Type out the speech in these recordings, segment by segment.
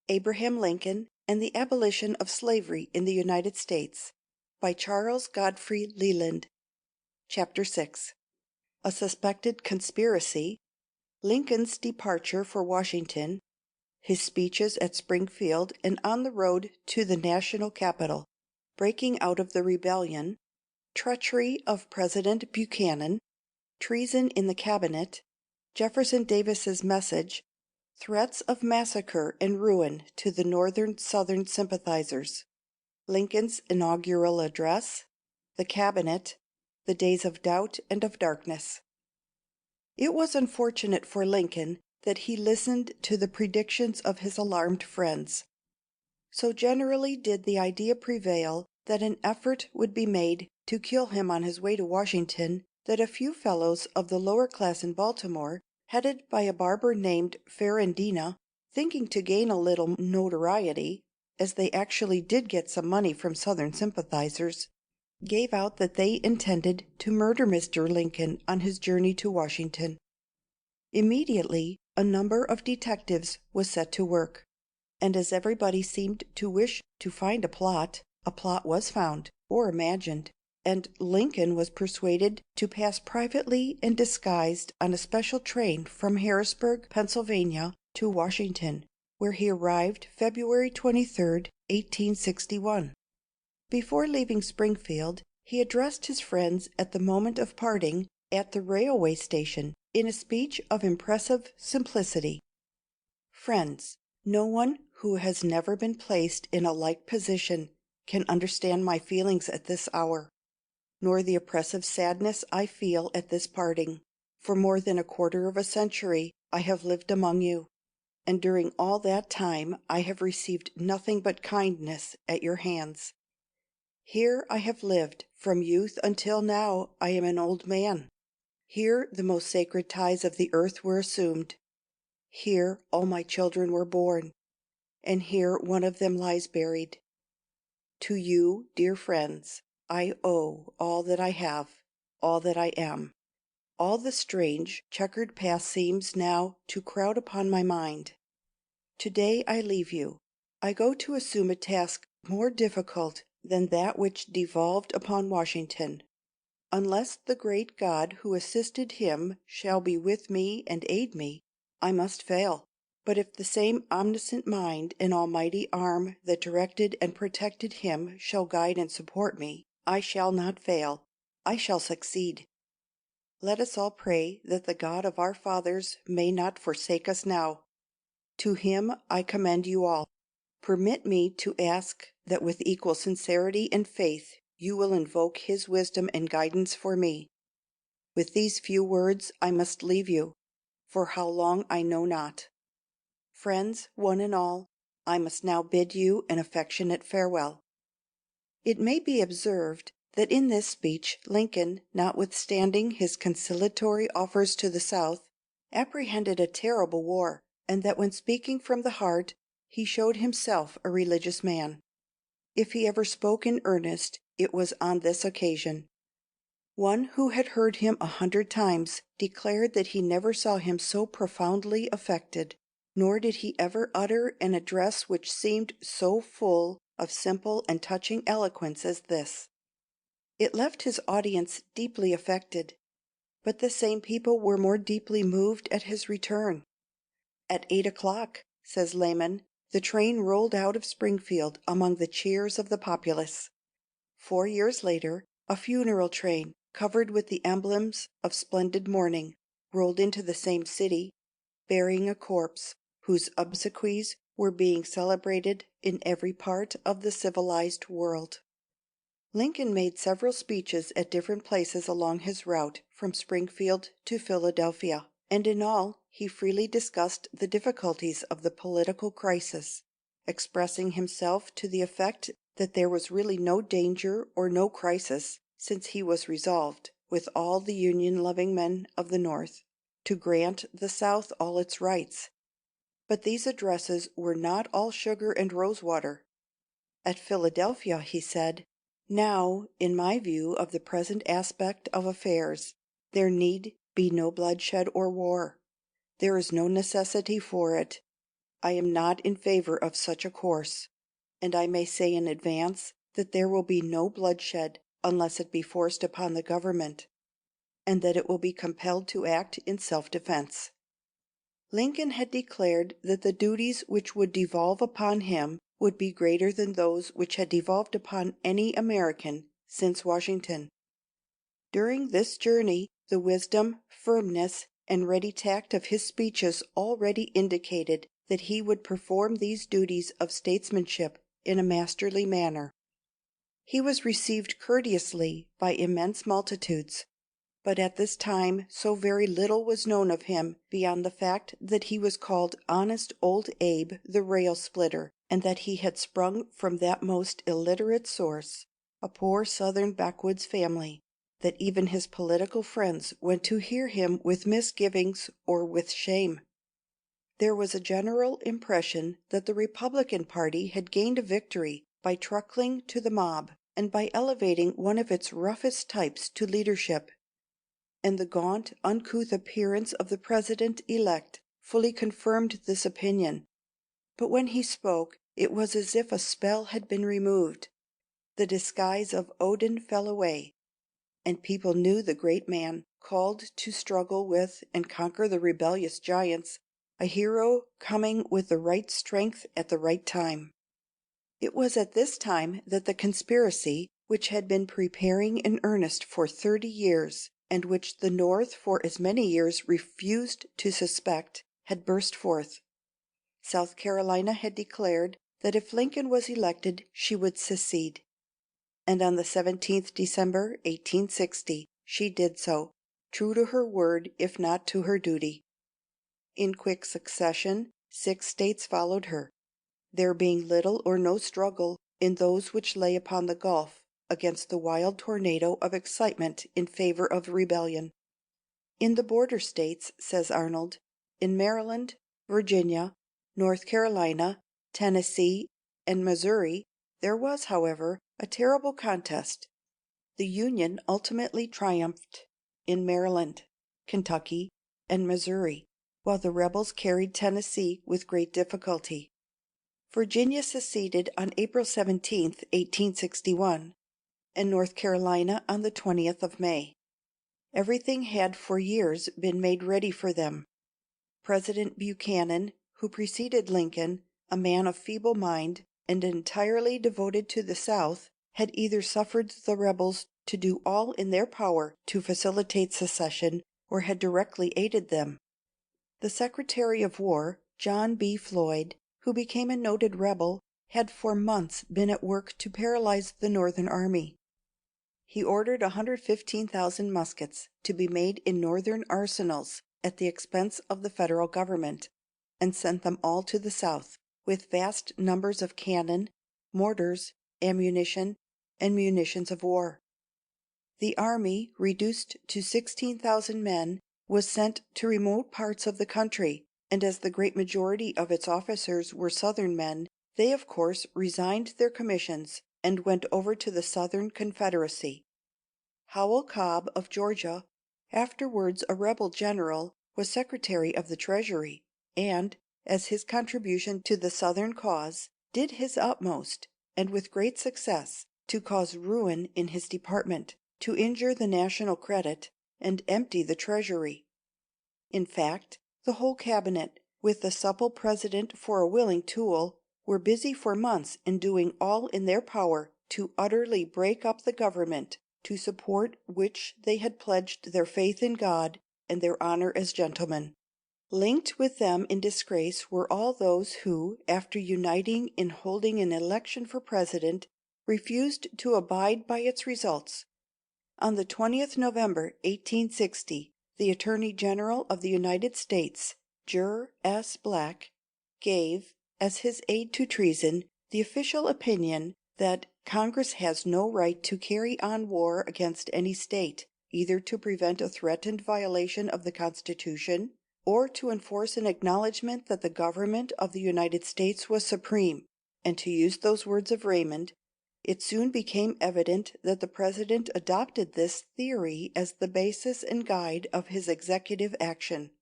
Abraham Lincoln and the Abolition of Slavery in the United States, by Charles Godfrey Leland. Chapter 6. A Suspected Conspiracy, Lincoln's Departure for Washington, His Speeches at Springfield and on the Road to the National Capital, Breaking out of the Rebellion, Treachery of President Buchanan, Treason in the Cabinet, Jefferson Davis's Message, Threats of Massacre and Ruin to the Northern Southern Sympathisers, Lincoln's Inaugural Address, the Cabinet, the Days of Doubt and of Darkness. It was unfortunate for Lincoln that he listened to the predictions of his alarmed friends. So generally did the idea prevail that an effort would be made to kill him on his way to Washington, that a few fellows of the lower class in Baltimore, headed by a barber named Ferrandina, thinking to gain a little notoriety, as they actually did get some money from Southern sympathizers, gave out that they intended to murder Mr. Lincoln on his journey to Washington. Immediately a number of detectives was set to work, and as everybody seemed to wish to find a plot was found, or imagined, and Lincoln was persuaded to pass privately and disguised on a special train from Harrisburg, Pennsylvania, to Washington, where he arrived February 23, 1861. Before leaving Springfield, he addressed his friends at the moment of parting at the railway station in a speech of impressive simplicity. Friends, no one who has never been placed in a like position can understand my feelings at this hour, nor the oppressive sadness I feel at this parting. For more than a quarter of a century I have lived among you, and during all that time I have received nothing but kindness at your hands. Here I have lived from youth until now I am an old man. Here the most sacred ties of the earth were assumed. Here all my children were born, and here one of them lies buried. To you, dear friends, I owe all that I have, all that I am. All the strange, checkered past seems now to crowd upon my mind. Today I leave you. I go to assume a task more difficult than that which devolved upon Washington. Unless the great God who assisted him shall be with me and aid me, I must fail. But if the same omniscient mind and almighty arm that directed and protected him shall guide and support me, I shall not fail. I shall succeed. Let us all pray that the God of our fathers may not forsake us now. To him I commend you all. Permit me to ask that with equal sincerity and faith you will invoke his wisdom and guidance for me. With these few words I must leave you, for how long I know not. Friends, one and all, I must now bid you an affectionate farewell. It may be observed that in this speech Lincoln, notwithstanding his conciliatory offers to the South, apprehended a terrible war, and that when speaking from the heart he showed himself a religious man. If he ever spoke in earnest, it was on this occasion. One who had heard him 100 times declared that he never saw him so profoundly affected, nor did he ever utter an address which seemed so full of simple and touching eloquence as this. It left his audience deeply affected, but the same people were more deeply moved at his return. At 8 o'clock, says Layman, the train rolled out of Springfield among the cheers of the populace. 4 years later, a funeral train, covered with the emblems of splendid mourning, rolled into the same city, bearing a corpse whose obsequies were being celebrated in every part of the civilized world. Lincoln made several speeches at different places along his route from Springfield to Philadelphia, and in all he freely discussed the difficulties of the political crisis, expressing himself to the effect that there was really no danger or no crisis, since he was resolved, with all the Union-loving men of the North, to grant the South all its rights. But these addresses were not all sugar and rosewater. At Philadelphia he said, "Now, in my view of the present aspect of affairs, there need be no bloodshed or war. There is no necessity for it. I am not in favor of such a course, and I may say in advance that there will be no bloodshed unless it be forced upon the government, and that it will be compelled to act in self-defense." Lincoln had declared that the duties which would devolve upon him would be greater than those which had devolved upon any American since Washington. During this journey the wisdom, firmness, and ready tact of his speeches already indicated that he would perform these duties of statesmanship in a masterly manner. He was received courteously by immense multitudes, but at this time so very little was known of him beyond the fact that he was called Honest Old Abe the Rail Splitter, and that he had sprung from that most illiterate source, a poor Southern backwoods family, that even his political friends went to hear him with misgivings or with shame. There was a general impression that the Republican party had gained a victory by truckling to the mob, and by elevating one of its roughest types to leadership; and the gaunt, uncouth appearance of the President-elect fully confirmed this opinion. But when he spoke, it was as if a spell had been removed. The disguise of Odin fell away, and people knew the great man, called to struggle with and conquer the rebellious giants, a hero coming with the right strength at the right time. It was at this time that the conspiracy, which had been preparing in earnest for 30 years, and which the North for as many years refused to suspect, had burst forth. South Carolina had declared that if Lincoln was elected she would secede, and on the 17th December, 1860, she did so, true to her word if not to her duty. In quick succession 6 states followed her, there being little or no struggle in those which lay upon the Gulf against the wild tornado of excitement in favor of rebellion. "In the border states," says Arnold, "in Maryland, Virginia, North Carolina, Tennessee, and Missouri, there was, however, a terrible contest. The Union ultimately triumphed in Maryland, Kentucky, and Missouri, while the rebels carried Tennessee with great difficulty. Virginia seceded on April 17th, 1861, and North Carolina on the 20th of May. Everything had for years been made ready for them. President Buchanan, who preceded Lincoln, a man of feeble mind, and entirely devoted to the South, had either suffered the rebels to do all in their power to facilitate secession, or had directly aided them. The Secretary of War, John B. Floyd, who became a noted rebel, had for months been at work to paralyze the Northern army. He ordered 115,000 muskets to be made in Northern arsenals at the expense of the Federal government, and sent them all to the South, with vast numbers of cannon, mortars, ammunition, and munitions of war. The army, reduced to 16,000 men, was sent to remote parts of the country, and as the great majority of its officers were Southern men, they of course resigned their commissions and went over to the Southern Confederacy. Howell Cobb of Georgia, afterwards a rebel general, was Secretary of the Treasury, and, as his contribution to the Southern cause, did his utmost, and with great success, to cause ruin in his department, to injure the national credit, and empty the Treasury. In fact, the whole cabinet, with the supple President for a willing tool, were busy for months in doing all in their power to utterly break up the government, to support which they had pledged their faith in God and their honor as gentlemen. Linked with them in disgrace were all those who, after uniting in holding an election for President, refused to abide by its results. On the 20th November, 1860, the Attorney General of the United States, Jur. S. Black, gave, as his aid to treason, the official opinion that Congress has no right to carry on war against any state, either to prevent a threatened violation of the Constitution, or to enforce an acknowledgment that the government of the United States was supreme; and to use those words of Raymond, it soon became evident that the President adopted this theory as the basis and guide of his executive action.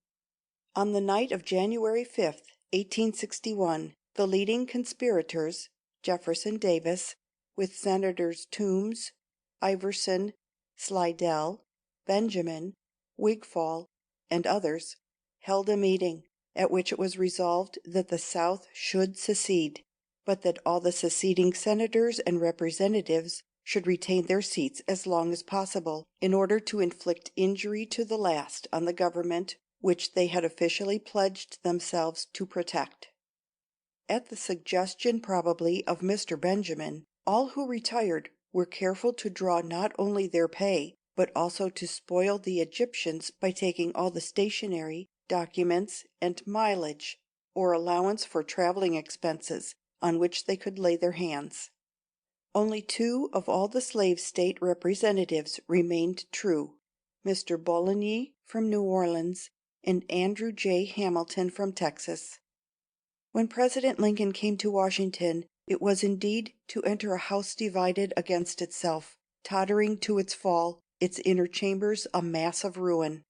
On the night of January 5th, 1861, the leading conspirators, Jefferson Davis, with Senators Toombs, Iverson, Slidell, Benjamin, Wigfall, and others, held a meeting, at which it was resolved that the South should secede, but that all the seceding senators and representatives should retain their seats as long as possible, in order to inflict injury to the last on the government which they had officially pledged themselves to protect. At the suggestion probably of Mr. Benjamin, all who retired were careful to draw not only their pay, but also to spoil the Egyptians by taking all the stationery, documents, and mileage, or allowance for traveling expenses, on which they could lay their hands. Only 2 of all the slave state representatives remained true, Mr. Bouligny from New Orleans and Andrew J. Hamilton from Texas. When President Lincoln came to Washington, it was indeed to enter a house divided against itself, tottering to its fall, its inner chambers a mass of ruin.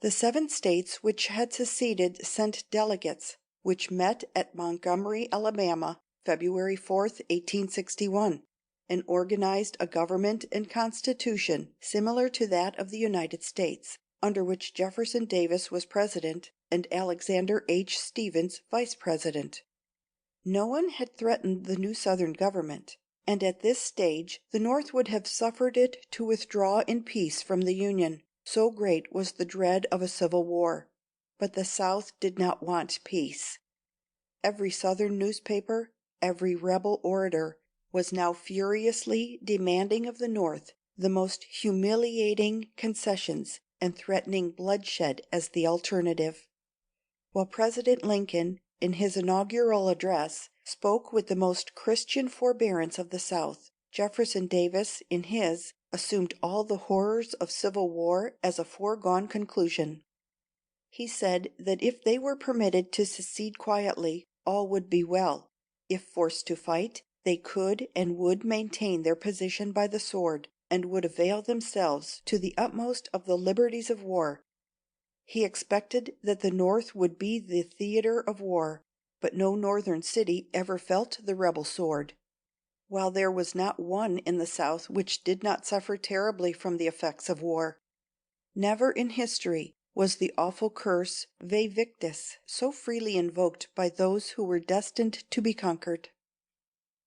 The 7 states which had seceded sent delegates, which met at Montgomery, Alabama, February 4th, 1861, and organized a government and constitution similar to that of the United States, under which Jefferson Davis was president and Alexander H. Stephens vice president. No one had threatened the new Southern government, and at this stage the North would have suffered it to withdraw in peace from the Union, so great was the dread of a civil war. But the South did not want peace. Every Southern newspaper, every rebel orator, was now furiously demanding of the North the most humiliating concessions and threatening bloodshed as the alternative. While President Lincoln, in his inaugural address, spoke with the most Christian forbearance of the South, Jefferson Davis, in his, assumed all the horrors of civil war as a foregone conclusion. He said that if they were permitted to secede quietly, all would be well. If forced to fight, they could and would maintain their position by the sword, and would avail themselves to the utmost of the liberties of war. He expected that the North would be the theater of war, but no Northern city ever felt the rebel sword, while there was not one in the South which did not suffer terribly from the effects of war. Never in history was the awful curse vae victis so freely invoked by those who were destined to be conquered.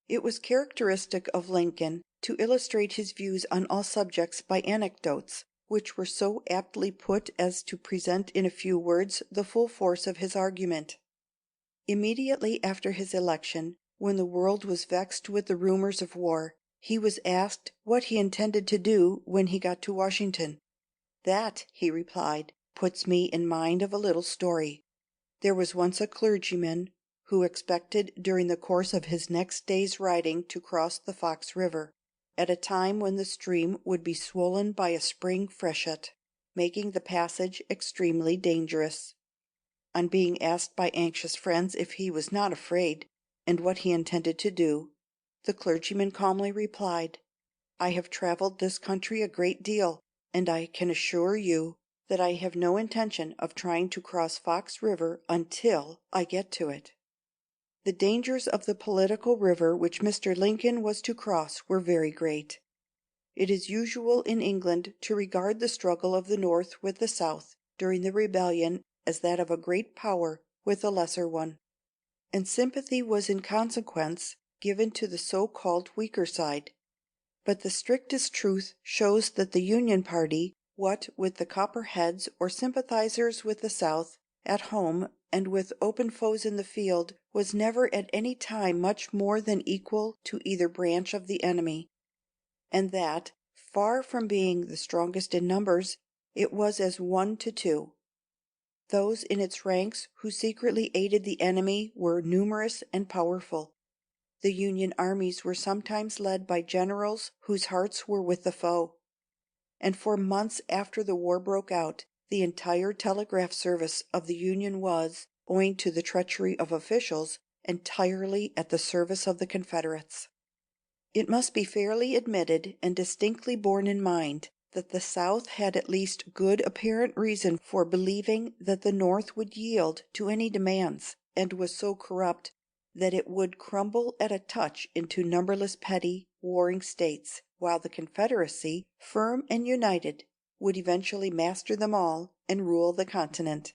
It was characteristic of Lincoln to illustrate his views on all subjects by anecdotes, which were so aptly put as to present in a few words the full force of his argument. Immediately after his election, when the world was vexed with the rumors of war, he was asked what he intended to do when he got to Washington. "That," he replied, "puts me in mind of a little story. There was once a clergyman who expected during the course of his next day's riding to cross the Fox River, at a time when the stream would be swollen by a spring freshet, making the passage extremely dangerous. On being asked by anxious friends if he was not afraid, and what he intended to do, the clergyman calmly replied, 'I have travelled this country a great deal, and I can assure you that I have no intention of trying to cross Fox River until I get to it.'" The dangers of the political river which Mr. Lincoln was to cross were very great. It is usual in England to regard the struggle of the North with the South during the rebellion as that of a great power with a lesser one, and sympathy was in consequence given to the so-called weaker side. But the strictest truth shows that the Union party, what with the Copperheads or sympathizers with the South, at home, and with open foes in the field, was never at any time much more than equal to either branch of the enemy, and that, far from being the strongest in numbers, it was as 1 to 2. Those in its ranks who secretly aided the enemy were numerous and powerful. The Union armies were sometimes led by generals whose hearts were with the foe, and for months after the war broke out, the entire telegraph service of the Union was, owing to the treachery of officials, entirely at the service of the Confederates. It must be fairly admitted and distinctly borne in mind that the South had at least good apparent reason for believing that the North would yield to any demands, and was so corrupt that it would crumble at a touch into numberless petty, warring states, while the Confederacy, firm and united, would eventually master them all and rule the continent.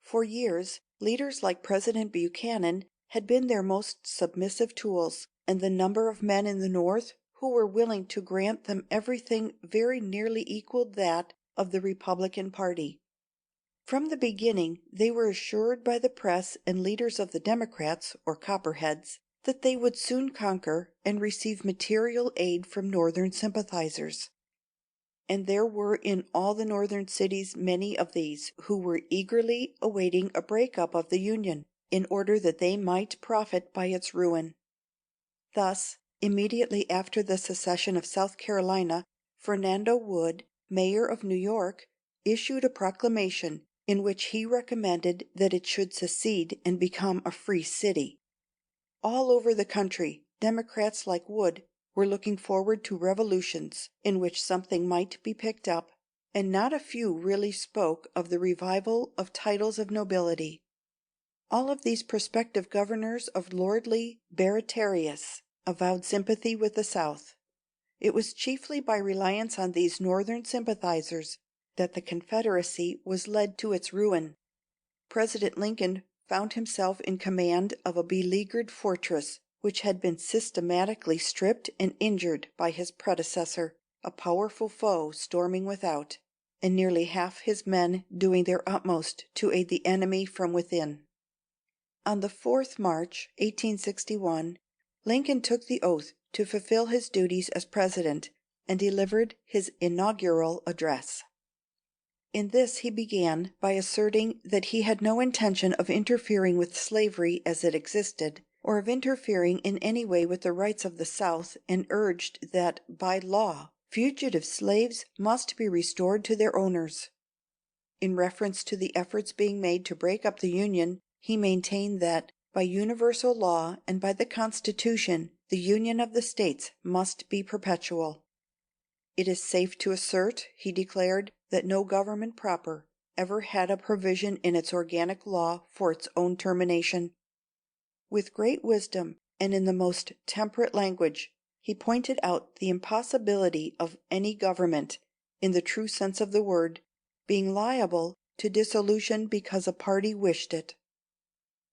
For years, leaders like President Buchanan had been their most submissive tools, and the number of men in the North who were willing to grant them everything very nearly equaled that of the Republican party. From the beginning they were assured by the press and leaders of the Democrats, or Copperheads, that they would soon conquer and receive material aid from Northern sympathizers. And there were in all the Northern cities many of these who were eagerly awaiting a break-up of the Union, in order that they might profit by its ruin. Thus, immediately after the secession of South Carolina, Fernando Wood, mayor of New York, issued a proclamation in which he recommended that it should secede and become a free city. All over the country, Democrats like Wood were looking forward to revolutions in which something might be picked up, and not a few really spoke of the revival of titles of nobility. All of these prospective governors of lordly Baratarius avowed sympathy with the South. It was chiefly by reliance on these Northern sympathizers that the Confederacy was led to its ruin. President Lincoln found himself in command of a beleaguered fortress which had been systematically stripped and injured by his predecessor, a powerful foe storming without, and nearly half his men doing their utmost to aid the enemy from within. On the 4th March, 1861, Lincoln took the oath to fulfill his duties as president, and delivered his inaugural address. In this he began by asserting that he had no intention of interfering with slavery as it existed, or of interfering in any way with the rights of the South, and urged that, by law, fugitive slaves must be restored to their owners. In reference to the efforts being made to break up the Union, he maintained that, by universal law and by the Constitution, the Union of the States must be perpetual. It is safe to assert, he declared, that no government proper ever had a provision in its organic law for its own termination. With great wisdom, and in the most temperate language, he pointed out the impossibility of any government, in the true sense of the word, being liable to dissolution because a party wished it.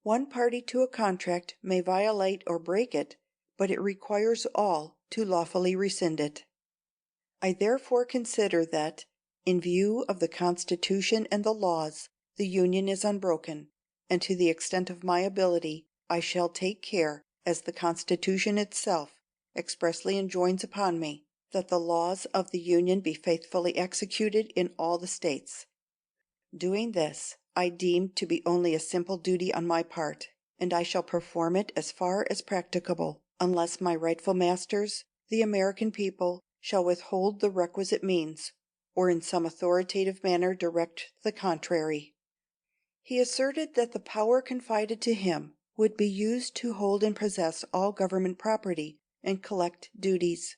One party to a contract may violate or break it, but it requires all to lawfully rescind it. I therefore consider that, in view of the Constitution and the laws, the Union is unbroken, and to the extent of my ability I shall take care, as the Constitution itself expressly enjoins upon me, that the laws of the Union be faithfully executed in all the States. Doing this I deem to be only a simple duty on my part, and I shall perform it as far as practicable, unless my rightful masters, the American people, shall withhold the requisite means, or in some authoritative manner direct the contrary. He asserted that the power confided to him would be used to hold and possess all government property and collect duties,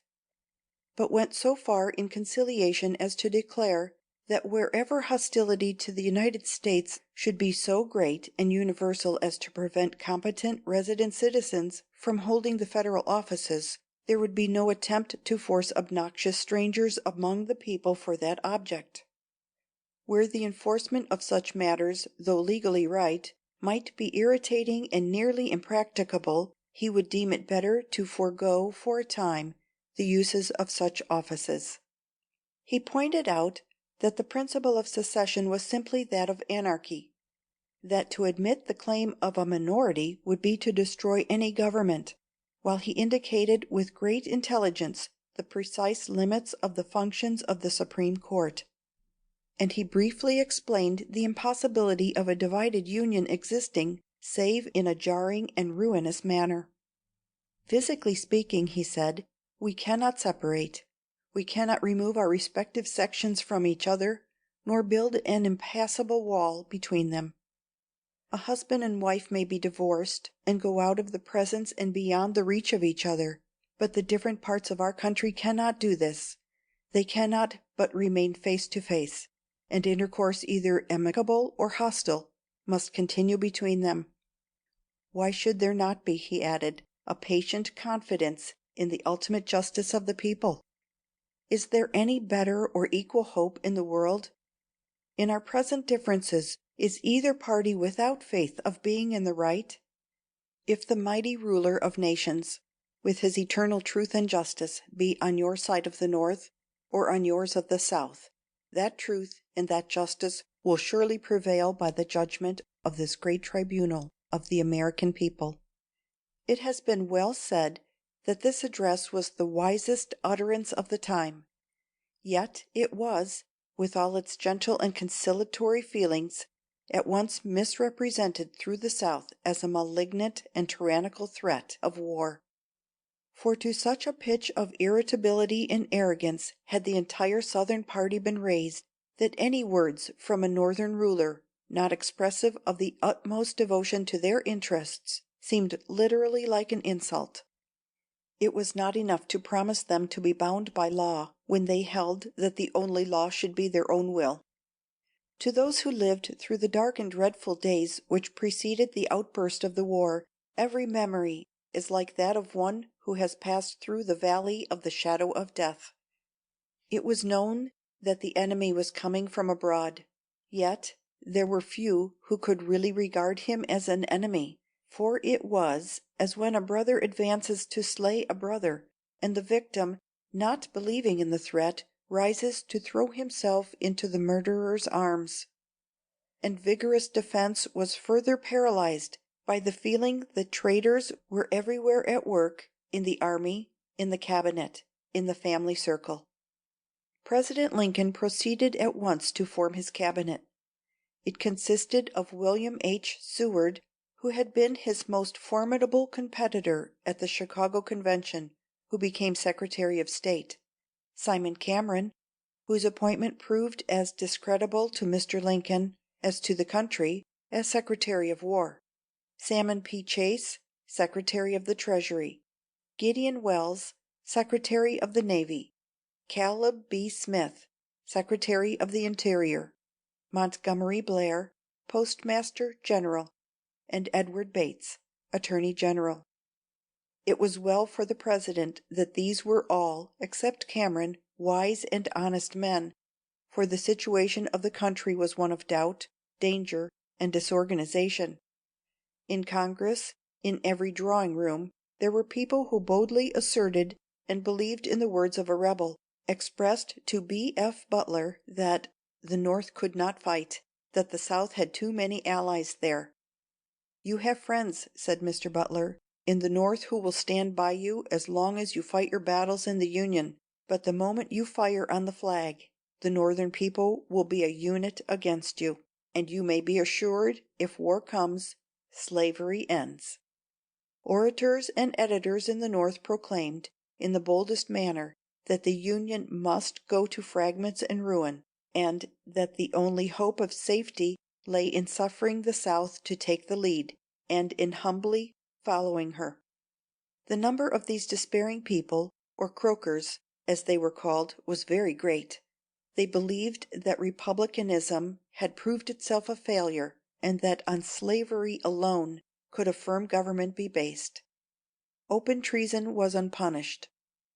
but went so far in conciliation as to declare that wherever hostility to the United States should be so great and universal as to prevent competent resident citizens from holding the federal offices, there would be no attempt to force obnoxious strangers among the people for that object. Where the enforcement of such matters, though legally right, might be irritating and nearly impracticable, he would deem it better to forego for a time the uses of such offices. He pointed out that the principle of secession was simply that of anarchy, that to admit the claim of a minority would be to destroy any government, while he indicated with great intelligence the precise limits of the functions of the Supreme Court. And he briefly explained the impossibility of a divided Union existing save in a jarring and ruinous manner. Physically speaking, he said, we cannot separate. We cannot remove our respective sections from each other, nor build an impassable wall between them. A husband and wife may be divorced, and go out of the presence and beyond the reach of each other, but the different parts of our country cannot do this. They cannot but remain face to face, and intercourse either amicable or hostile must continue between them. Why should there not be, he added, a patient confidence in the ultimate justice of the people? Is there any better or equal hope in the world? In our present differences, is either party without faith of being in the right? If the mighty ruler of nations, with his eternal truth and justice, be on your side of the North, or on yours of the South, that truth and that justice will surely prevail by the judgment of this great tribunal of the American people. It has been well said that this address was the wisest utterance of the time. Yet it was, with all its gentle and conciliatory feelings, at once misrepresented through the South as a malignant and tyrannical threat of war. For to such a pitch of irritability and arrogance had the entire Southern party been raised, that any words from a Northern ruler, not expressive of the utmost devotion to their interests, seemed literally like an insult. It was not enough to promise them to be bound by law, when they held that the only law should be their own will. To those who lived through the dark and dreadful days which preceded the outburst of the war, every memory is like that of one who has passed through the valley of the shadow of death. It was known that the enemy was coming from abroad, yet there were few who could really regard him as an enemy, for it was as when a brother advances to slay a brother, and the victim, not believing in the threat, rises to throw himself into the murderer's arms. And vigorous defense was further paralyzed by the feeling that traitors were everywhere at work, in the army, in the cabinet, in the family circle. President Lincoln proceeded at once to form his cabinet. It consisted of William H. Seward, who had been his most formidable competitor at the Chicago Convention, who became Secretary of State; Simon Cameron, whose appointment proved as discreditable to Mr. Lincoln as to the country, as Secretary of War; Salmon P. Chase, Secretary of the Treasury; Gideon Welles, Secretary of the Navy; Caleb B. Smith, Secretary of the Interior; Montgomery Blair, Postmaster General; and Edward Bates, Attorney General. It was well for the President that these were all, except Cameron, wise and honest men, for the situation of the country was one of doubt, danger, and disorganization. In Congress, in every drawing room, there were people who boldly asserted and believed in the words of a rebel, expressed to B. F. Butler, that "the North could not fight, that the South had too many allies there." "You have friends," said Mr. Butler, "in the North who will stand by you as long as you fight your battles in the Union, but the moment you fire on the flag, the Northern people will be a unit against you, and you may be assured, if war comes, slavery ends." Orators and editors in the North proclaimed, in the boldest manner, that the Union must go to fragments and ruin, and that the only hope of safety lay in suffering the South to take the lead, and in humbly following her. The number of these despairing people, or croakers, as they were called, was very great. They believed that republicanism had proved itself a failure, and that on slavery alone could a firm government be based. Open treason was unpunished.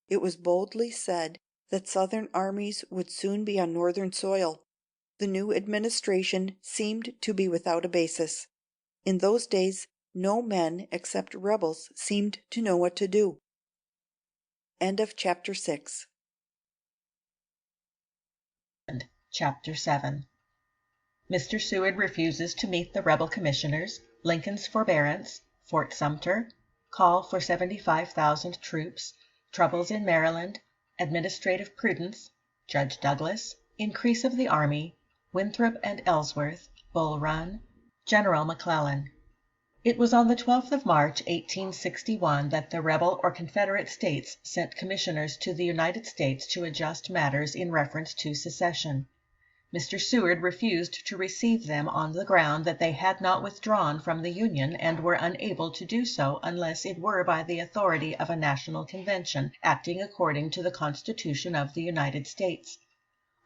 It was boldly said that Southern armies would soon be on Northern soil. The new administration seemed to be without a basis. In those days no men except rebels seemed to know what to do. Chapter 6. Chapter 7. Mr. Seward refuses to meet the rebel commissioners. Lincoln's forbearance. Fort Sumter. Call for 75,000 troops. Troubles in Maryland. Administrative prudence. Judge Douglas. Increase of the army. Winthrop and Ellsworth. Bull Run. General McClellan. It was on the 12th of March, 1861, that the rebel or Confederate States sent commissioners to the United States to adjust matters in reference to secession. Mr. Seward refused to receive them on the ground that they had not withdrawn from the Union, and were unable to do so unless it were by the authority of a national convention, acting according to the Constitution of the United States.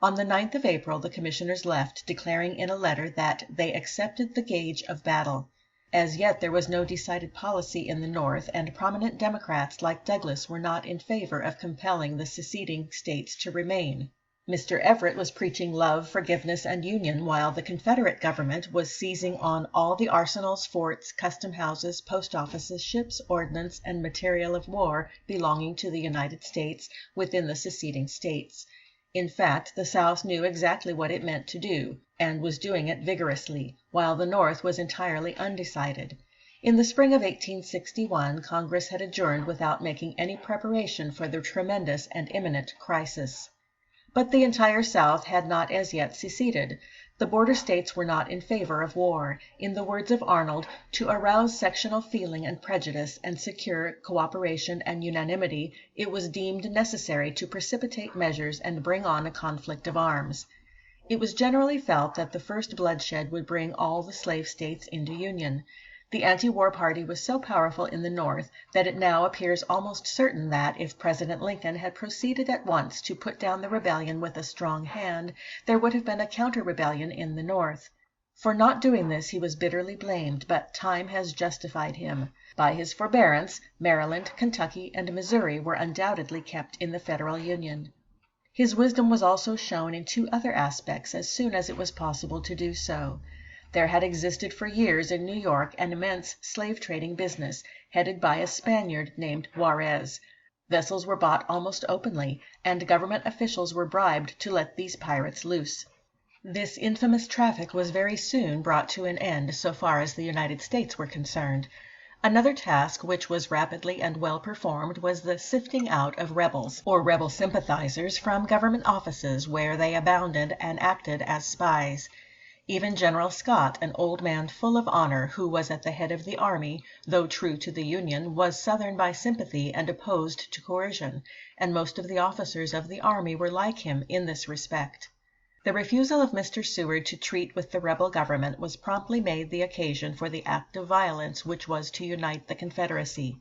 On the 9th of April the commissioners left, declaring in a letter that they accepted the gauge of battle, As yet there was no decided policy in the North, and prominent Democrats like Douglas were not in favor of compelling the seceding states to remain. Mr. Everett was preaching love, forgiveness, and union, while the Confederate government was seizing on all the arsenals, forts, custom houses, post offices, ships, ordnance, and material of war belonging to the United States within the seceding states. In fact, the South knew exactly what it meant to do, and was doing it vigorously, while the North was entirely undecided. In the spring of 1861, Congress had adjourned without making any preparation for the tremendous and imminent crisis. But the entire South had not as yet seceded. The border states were not in favor of war. In the words of Arnold, to arouse sectional feeling and prejudice and secure cooperation and unanimity, it was deemed necessary to precipitate measures and bring on a conflict of arms. It was generally felt that the first bloodshed would bring all the slave states into union. The anti-war party was so powerful in the North that it now appears almost certain that, if President Lincoln had proceeded at once to put down the rebellion with a strong hand, there would have been a counter-rebellion in the North. For not doing this he was bitterly blamed, but time has justified him. By his forbearance, Maryland, Kentucky, and Missouri were undoubtedly kept in the Federal Union. His wisdom was also shown in two other aspects as soon as it was possible to do so. There had existed for years in New York an immense slave-trading business, headed by a Spaniard named Juarez. Vessels were bought almost openly, and government officials were bribed to let these pirates loose. This infamous traffic was very soon brought to an end so far as the United States were concerned. Another task which was rapidly and well performed was the sifting out of rebels, or rebel sympathizers, from government offices where they abounded and acted as spies. Even General Scott, an old man full of honor, who was at the head of the army, though true to the Union, was Southern by sympathy and opposed to coercion, and most of the officers of the army were like him in this respect. The refusal of Mr. Seward to treat with the rebel government was promptly made the occasion for the act of violence which was to unite the Confederacy.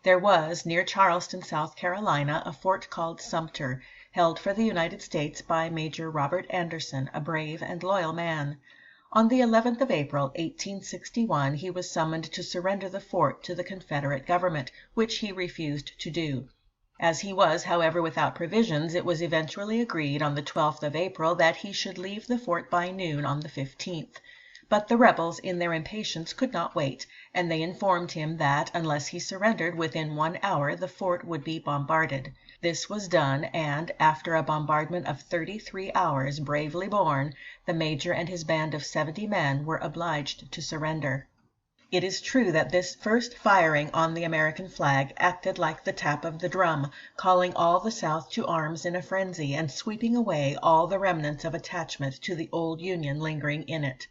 There was, near Charleston, South Carolina, a fort called Sumter, held for the United States by Major Robert Anderson, a brave and loyal man. On the 11th of April, 1861, he was summoned to surrender the fort to the Confederate government, which he refused to do. As he was, however, without provisions, it was eventually agreed on the 12th of April that he should leave the fort by noon on the 15th. But the rebels, in their impatience, could not wait, and they informed him that, unless he surrendered within 1 hour, the fort would be bombarded. This was done, and, after a bombardment of 33 hours, bravely borne, the major and his band of 70 men were obliged to surrender. It is true that this first firing on the American flag acted like the tap of the drum, calling all the South to arms in a frenzy, and sweeping away all the remnants of attachment to the old Union lingering in it.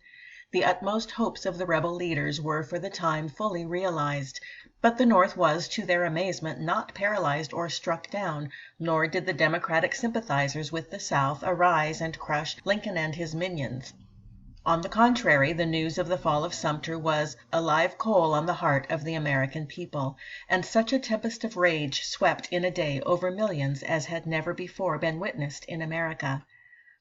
The utmost hopes of the rebel leaders were for the time fully realized, but the North was, to their amazement, not paralyzed or struck down, nor did the Democratic sympathizers with the South arise and crush Lincoln and his minions. On the contrary, the news of the fall of Sumter was a live coal on the heart of the American people, and such a tempest of rage swept in a day over millions as had never before been witnessed in America.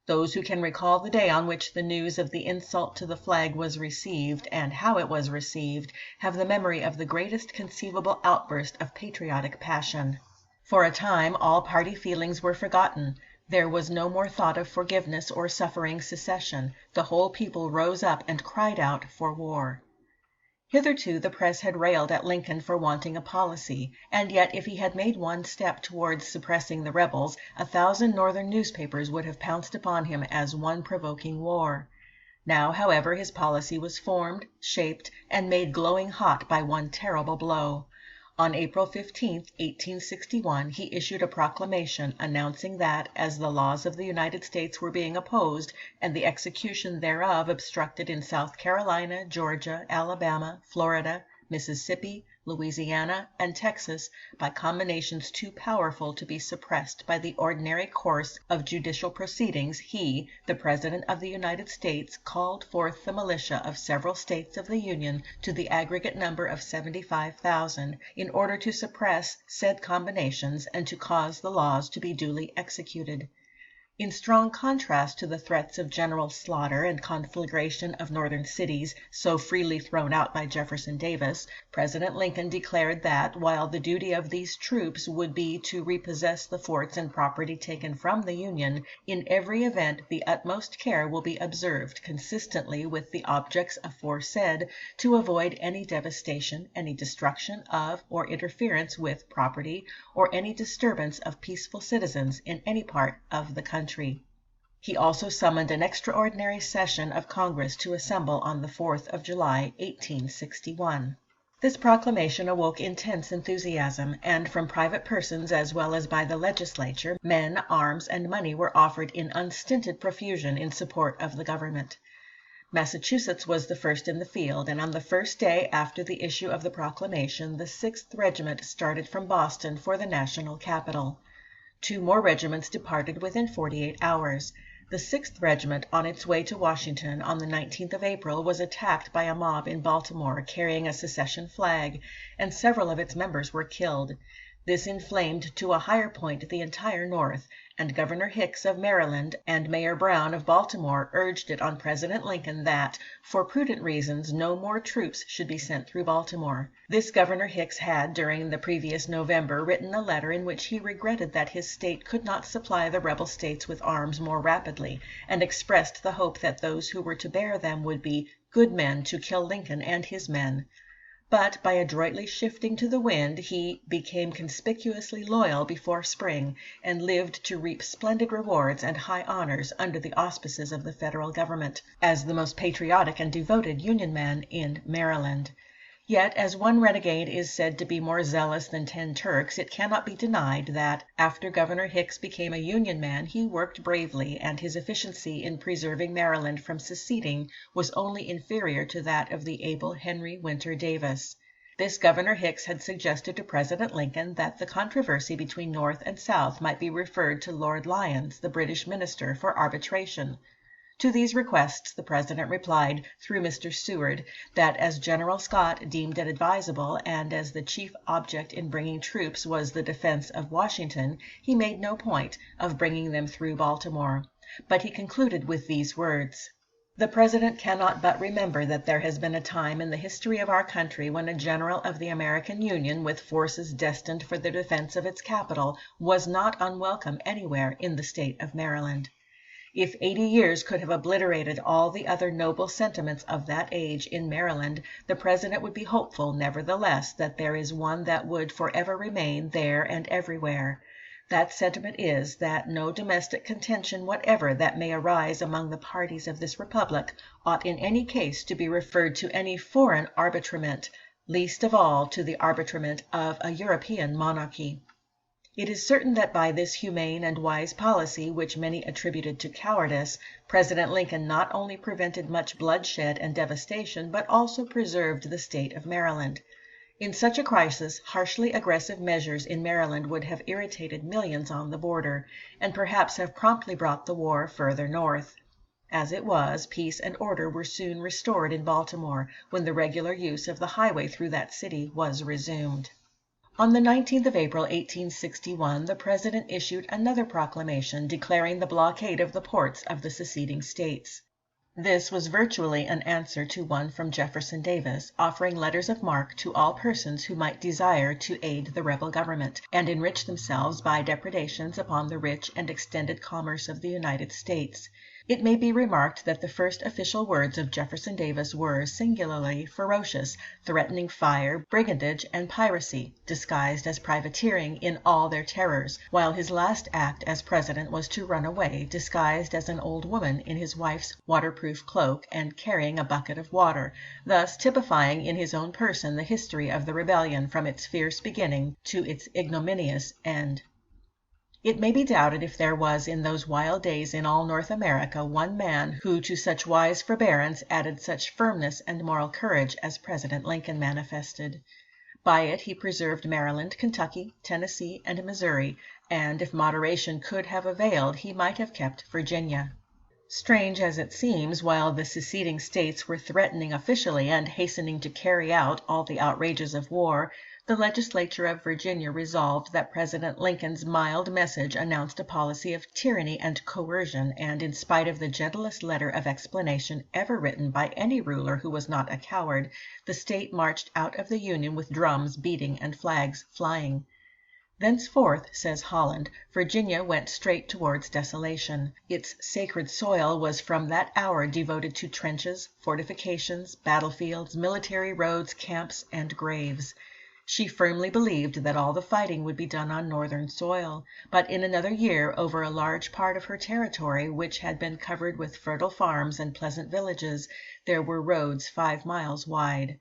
Those who can recall the day on which the news of the insult to the flag was received, and how it was received, have the memory of the greatest conceivable outburst of patriotic passion. For a time all party feelings were forgotten. There was no more thought of forgiveness or suffering secession. The whole people rose up and cried out for war. Hitherto the press had railed at Lincoln for wanting a policy, and yet if he had made one step towards suppressing the rebels, 1,000 Northern newspapers would have pounced upon him as one provoking war. Now, however, his policy was formed, shaped, and made glowing hot by one terrible blow. On April 15, 1861, he issued a proclamation announcing that, as the laws of the United States were being opposed, and the execution thereof obstructed in South Carolina, Georgia, Alabama, Florida, Mississippi, Louisiana, and Texas, by combinations too powerful to be suppressed by the ordinary course of judicial proceedings, he, the President of the United States, called forth the militia of several states of the Union to the aggregate number of 75,000, in order to suppress said combinations and to cause the laws to be duly executed. In strong contrast to the threats of general slaughter and conflagration of Northern cities so freely thrown out by Jefferson Davis, President Lincoln declared that, while the duty of these troops would be to repossess the forts and property taken from the Union, in every event the utmost care will be observed, consistently with the objects aforesaid, to avoid any devastation, any destruction of or interference with property, or any disturbance of peaceful citizens in any part of the country. He also summoned an extraordinary session of Congress to assemble on the 4th of July, 1861. This proclamation awoke intense enthusiasm, and from private persons as well as by the legislature, men, arms, and money were offered in unstinted profusion in support of the government. Massachusetts was the first in the field, and on the first day after the issue of the proclamation, the 6th Regiment started from Boston for the national capital. 2 more regiments departed within 48 hours. The 6th Regiment, on its way to Washington on the 19th of April, was attacked by a mob in Baltimore carrying a secession flag, and several of its members were killed. This inflamed to a higher point the entire North, and Governor Hicks of Maryland and Mayor Brown of Baltimore urged it on President Lincoln that, for prudent reasons, no more troops should be sent through Baltimore. This Governor Hicks had, during the previous November, written a letter in which he regretted that his state could not supply the rebel states with arms more rapidly, and expressed the hope that those who were to bear them would be good men to kill Lincoln and his men. But by adroitly shifting to the wind, he became conspicuously loyal before spring, and lived to reap splendid rewards and high honors under the auspices of the Federal government, as the most patriotic and devoted Union man in Maryland. Yet, as one renegade is said to be more zealous than 10 Turks, it cannot be denied that, after Governor Hicks became a Union man, he worked bravely, and his efficiency in preserving Maryland from seceding was only inferior to that of the able Henry Winter Davis. This Governor Hicks had suggested to President Lincoln that the controversy between North and South might be referred to Lord Lyons, the British minister, for arbitration. To these requests the President replied, through Mr. Seward, that as General Scott deemed it advisable, and as the chief object in bringing troops was the defense of Washington, he made no point of bringing them through Baltimore. But he concluded with these words: "The President cannot but remember that there has been a time in the history of our country when a general of the American Union, with forces destined for the defense of its capital, was not unwelcome anywhere in the State of Maryland. If 80 years could have obliterated all the other noble sentiments of that age in Maryland, the President would be hopeful, nevertheless, that there is one that would forever remain there and everywhere. That sentiment is, that no domestic contention whatever that may arise among the parties of this republic ought in any case to be referred to any foreign arbitrament, least of all to the arbitrament of a European monarchy." It is certain that by this humane and wise policy, which many attributed to cowardice, President Lincoln not only prevented much bloodshed and devastation, but also preserved the State of Maryland. In such a crisis, harshly aggressive measures in Maryland would have irritated millions on the border, and perhaps have promptly brought the war further north. As it was, peace and order were soon restored in Baltimore, when the regular use of the highway through that city was resumed. On the 19th of April, 1861, the President issued another proclamation declaring the blockade of the ports of the seceding states. This was virtually an answer to one from Jefferson Davis, offering letters of marque to all persons who might desire to aid the rebel government, and enrich themselves by depredations upon the rich and extended commerce of the United States. It may be remarked that the first official words of Jefferson Davis were singularly ferocious, threatening fire, brigandage, and piracy, disguised as privateering, in all their terrors, while his last act as president was to run away, disguised as an old woman in his wife's waterproof cloak, and carrying a bucket of water, thus typifying in his own person the history of the rebellion from its fierce beginning to its ignominious end. It may be doubted if there was in those wild days in all North America one man who to such wise forbearance added such firmness and moral courage as President Lincoln manifested. By it he preserved Maryland, Kentucky, Tennessee, and Missouri, and if moderation could have availed, he might have kept Virginia. Strange as it seems, while the seceding states were threatening officially and hastening to carry out all the outrages of war, The legislature of Virginia resolved that President Lincoln's mild message announced a policy of tyranny and coercion, and in spite of the gentlest letter of explanation ever written by any ruler who was not a coward, the state marched out of the Union with drums beating and flags flying. Thenceforth, says Holland, Virginia went straight towards desolation. Its sacred soil was from that hour devoted to trenches, fortifications, battlefields, military roads, camps, and graves. She firmly believed that all the fighting would be done on Northern soil, but in another year over a large part of her territory, which had been covered with fertile farms and pleasant villages, there were roads 5 miles wide.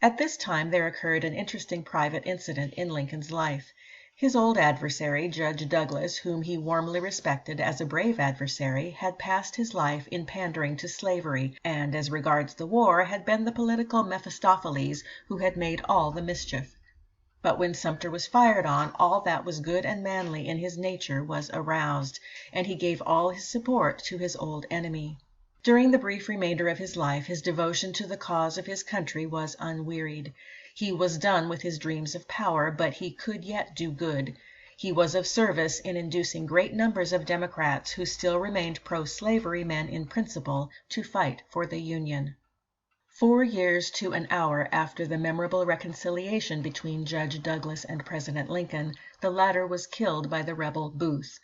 At this time there occurred an interesting private incident in Lincoln's life. His old adversary, Judge Douglas, whom he warmly respected as a brave adversary, had passed his life in pandering to slavery, and as regards the war had been the political Mephistopheles who had made all the mischief. But when Sumter was fired on, all that was good and manly in his nature was aroused, and he gave all his support to his old enemy. During the brief remainder of his life, his devotion to the cause of his country was unwearied. He was done with his dreams of power, but he could yet do good. He was of service in inducing great numbers of Democrats, who still remained pro-slavery men in principle, to fight for the Union. 4 years to an hour after the memorable reconciliation between Judge Douglas and President Lincoln, the latter was killed by the rebel Booth.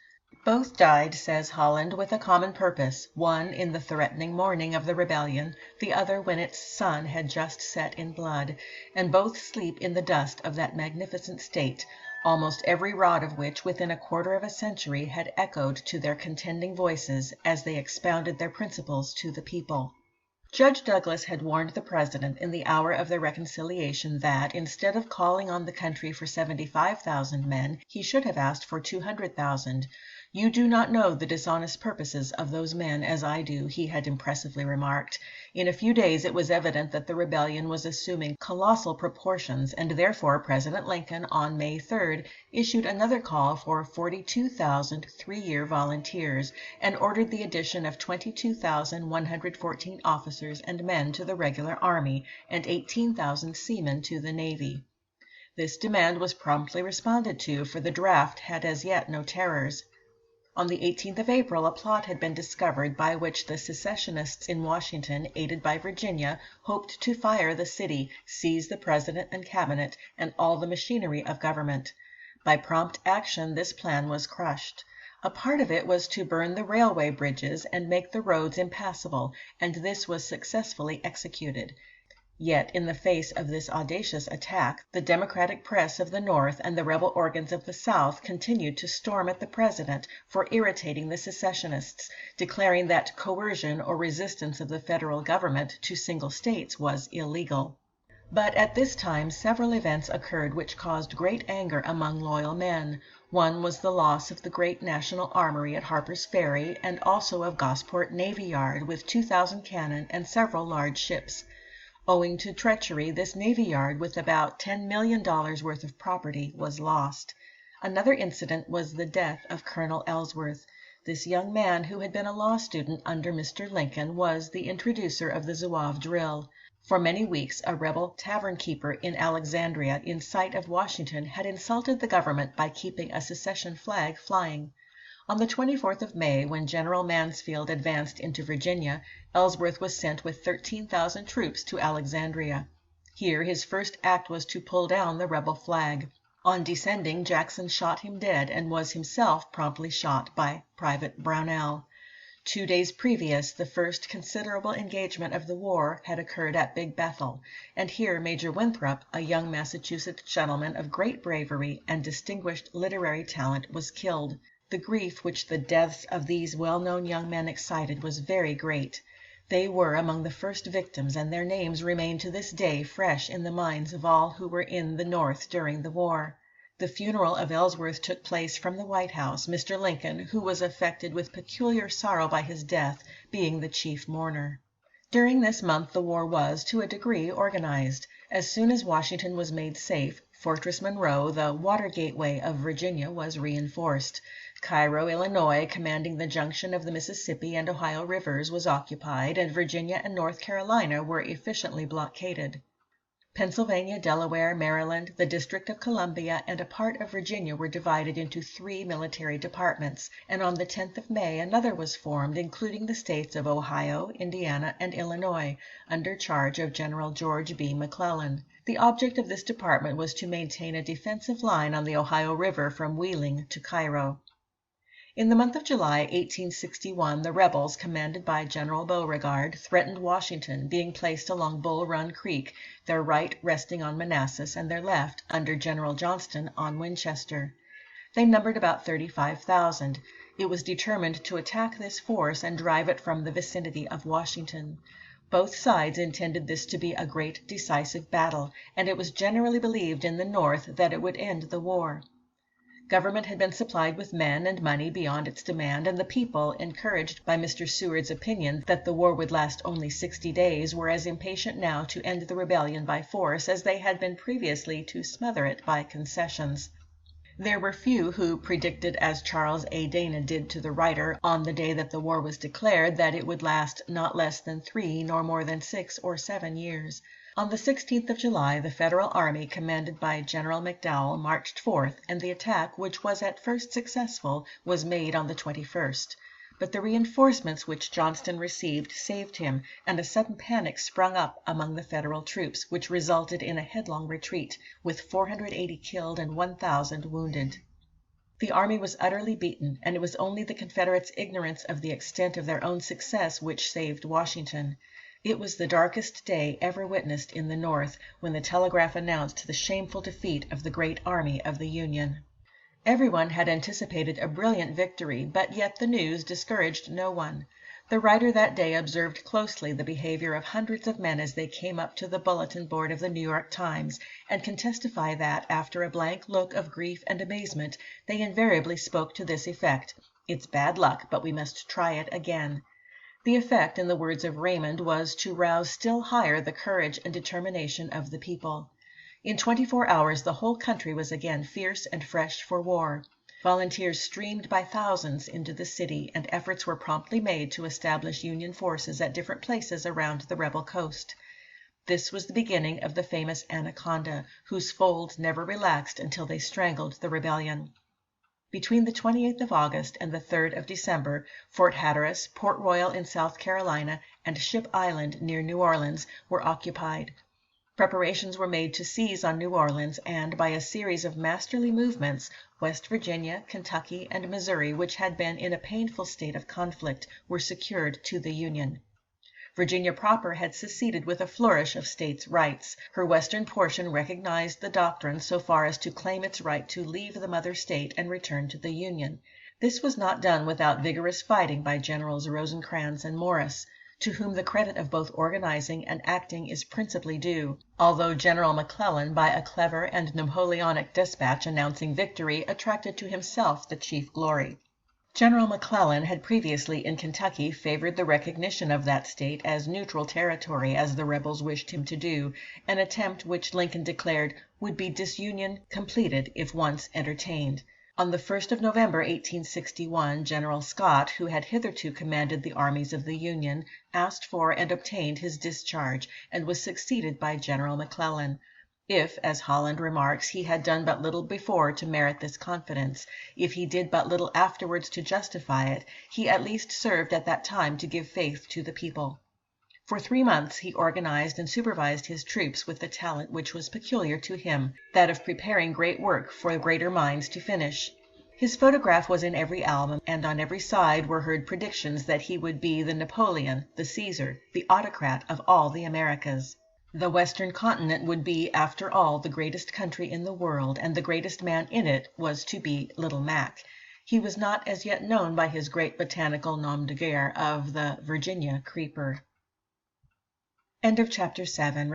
Both died, says Holland, with a common purpose, one in the threatening morning of the rebellion, the other when its sun had just set in blood, and both sleep in the dust of that magnificent state, almost every rod of which within a quarter of a century had echoed to their contending voices as they expounded their principles to the people. Judge Douglas had warned the President in the hour of the reconciliation that, instead of calling on the country for 75,000 men, he should have asked for 200,000. "You do not know the dishonest purposes of those men as I do," he had impressively remarked. In a few days it was evident that the rebellion was assuming colossal proportions, and therefore President Lincoln, on May 3rd, issued another call for 42,000 3-year volunteers, and ordered the addition of 22,114 officers and men to the regular army, and 18,000 seamen to the navy. This demand was promptly responded to, for the draft had as yet no terrors. On the 18th of April a plot had been discovered by which the secessionists in Washington, aided by Virginia, hoped to fire the city, seize the President and Cabinet, and all the machinery of government. By prompt action this plan was crushed. A part of it was to burn the railway bridges and make the roads impassable, and this was successfully executed. Yet, in the face of this audacious attack, the Democratic press of the North and the rebel organs of the South continued to storm at the President for irritating the secessionists, declaring that coercion or resistance of the federal government to single states was illegal. But at this time several events occurred which caused great anger among loyal men. One was the loss of the great National Armory at Harper's Ferry, and also of Gosport Navy Yard, with 2,000 cannon and several large ships. Owing to treachery, this navy yard, with about $10 million worth of property, was lost. Another incident was the death of Colonel Ellsworth. This young man, who had been a law student under Mr. Lincoln, was the introducer of the Zouave drill. For many weeks a rebel tavern keeper in Alexandria, in sight of Washington, had insulted the government by keeping a secession flag flying. On the 24th of May, when General Mansfield advanced into Virginia, Ellsworth was sent with 13,000 troops to Alexandria. Here his first act was to pull down the rebel flag. On descending, Jackson shot him dead, and was himself promptly shot by Private Brownell. 2 days previous, the first considerable engagement of the war had occurred at Big Bethel, and here Major Winthrop, a young Massachusetts gentleman of great bravery and distinguished literary talent, was killed. The grief which the deaths of these well-known young men excited was very great. They were among the first victims, and their names remain to this day fresh in the minds of all who were in the North during the war. The funeral of Ellsworth took place from the White House, Mr. Lincoln, who was affected with peculiar sorrow by his death, being the chief mourner. During this month the war was, to a degree, organized. As soon as Washington was made safe, Fortress Monroe, the water gateway of Virginia, was reinforced. Cairo, Illinois, commanding the junction of the Mississippi and Ohio rivers, was occupied, and Virginia and North Carolina were efficiently blockaded. Pennsylvania, Delaware, Maryland, the District of Columbia, and a part of Virginia were divided into 3 military departments, and on the 10th of May another was formed, including the states of Ohio, Indiana, and Illinois, under charge of General George B. McClellan. The object of this department was to maintain a defensive line on the Ohio River from Wheeling to Cairo. In the month of July, 1861, the rebels, commanded by General Beauregard, threatened Washington, being placed along Bull Run Creek, their right resting on Manassas, and their left, under General Johnston, on Winchester. They numbered about 35,000. It was determined to attack this force and drive it from the vicinity of Washington. Both sides intended this to be a great decisive battle, and it was generally believed in the North that it would end the war. Government had been supplied with men and money beyond its demand, and the people, encouraged by Mr. Seward's opinion that the war would last only 60 days, were as impatient now to end the rebellion by force as they had been previously to smother it by concessions. There were few who predicted, as Charles A. Dana did to the writer on the day that the war was declared, that it would last not less than 3 nor more than 6 or 7 years. On the 16th of July, the Federal Army, commanded by General McDowell, marched forth, and the attack, which was at first successful, was made on the 21st. But the reinforcements which Johnston received saved him, and a sudden panic sprung up among the Federal troops, which resulted in a headlong retreat, with 480 killed and 1,000 wounded. The army was utterly beaten, and it was only the Confederates' ignorance of the extent of their own success which saved Washington. It was the darkest day ever witnessed in the North, when the telegraph announced the shameful defeat of the great army of the Union. Everyone had anticipated a brilliant victory, but yet the news discouraged no one. The writer that day observed closely the behavior of hundreds of men as they came up to the bulletin board of the New York Times, and can testify that, after a blank look of grief and amazement, they invariably spoke to this effect: "It's bad luck, but we must try it again." The effect, in the words of Raymond, was to rouse still higher the courage and determination of the people. In 24 hours the whole country was again fierce and fresh for war. Volunteers streamed by thousands into the city, and efforts were promptly made to establish Union forces at different places around the rebel coast. This was the beginning of the famous Anaconda, whose folds never relaxed until they strangled the rebellion. Between the 28th of August and the 3rd of December, Fort Hatteras, Port Royal in South Carolina, and Ship Island near New Orleans were occupied. Preparations were made to seize on New Orleans, and, by a series of masterly movements, West Virginia, Kentucky, and Missouri, which had been in a painful state of conflict, were secured to the Union. Virginia proper had seceded with a flourish of states' rights. Her western portion recognized the doctrine so far as to claim its right to leave the mother state and return to the Union. This was not done without vigorous fighting by Generals Rosecrans and Morris, to whom the credit of both organizing and acting is principally due, although General McClellan, by a clever and Napoleonic despatch announcing victory, attracted to himself the chief glory. General McClellan had previously in Kentucky favored the recognition of that state as neutral territory, as the rebels wished him to do, an attempt which Lincoln declared would be disunion completed if once entertained. On the 1st of November, 1861, General Scott, who had hitherto commanded the armies of the Union, asked for and obtained his discharge, and was succeeded by General McClellan. If, as Holland remarks, he had done but little before to merit this confidence, if he did but little afterwards to justify it, he at least served at that time to give faith to the people. For 3 months he organized and supervised his troops with the talent which was peculiar to him, that of preparing great work for greater minds to finish. His photograph was in every album, and on every side were heard predictions that he would be the Napoleon, the Caesar, the autocrat of all the Americas. The Western continent would be, after all, the greatest country in the world, and the greatest man in it was to be Little Mac. He was not as yet known by his great botanical nom de guerre of the Virginia creeper. End of chapter 7.